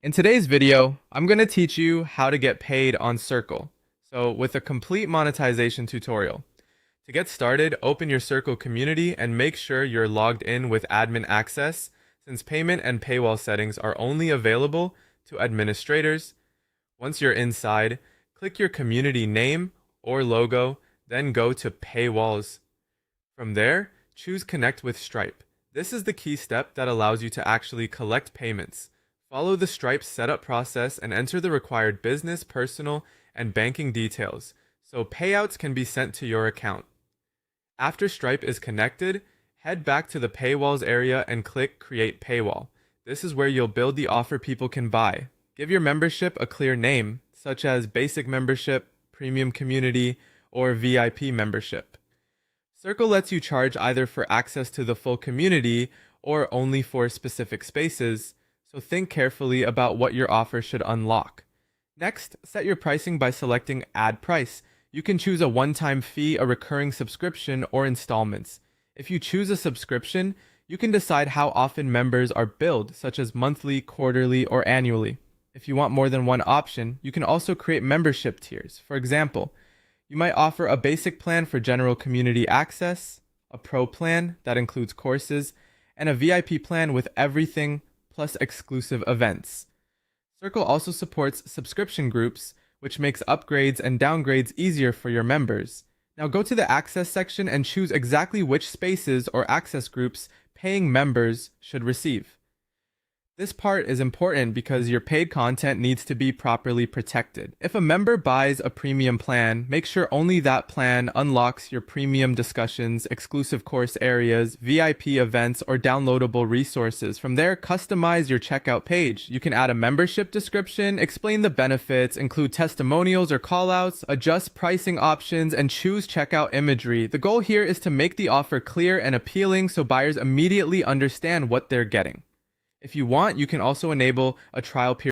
In today's video, I'm going to teach you how to get paid on Circle. So with a complete monetization tutorial. To get started, open your Circle community and make sure you're logged in with admin access, since payment and paywall settings are only available to administrators. Once you're inside, click your community name or logo, then go to Paywalls. From there, choose Connect with Stripe. This is the key step that allows you to actually collect payments. Follow the Stripe setup process and enter the required business, personal, and banking details, so payouts can be sent to your account. After Stripe is connected, head back to the Paywalls area and click Create Paywall. This is where you'll build the offer people can buy. Give your membership a clear name, such as Basic Membership, Premium Community, or VIP Membership. Circle lets you charge either for access to the full community or only for specific spaces, so think carefully about what your offer should unlock. Next, set your pricing by selecting Add Price. You can choose a one-time fee, a recurring subscription, or installments. If you choose a subscription, you can decide how often members are billed, such as monthly, quarterly, or annually. If you want more than one option, you can also create membership tiers. For example, you might offer a basic plan for general community access, a pro plan that includes courses, and a VIP plan with everything plus exclusive events. Circle also supports subscription groups, which makes upgrades and downgrades easier for your members. Now go to the access section and choose exactly which spaces or access groups paying members should receive. This part is important because your paid content needs to be properly protected. If a member buys a premium plan, make sure only that plan unlocks your premium discussions, exclusive course areas, VIP events, or downloadable resources. From there, customize your checkout page. You can add a membership description, explain the benefits, include testimonials or callouts, adjust pricing options, and choose checkout imagery. The goal here is to make the offer clear and appealing so buyers immediately understand what they're getting. If you want, you can also enable a trial period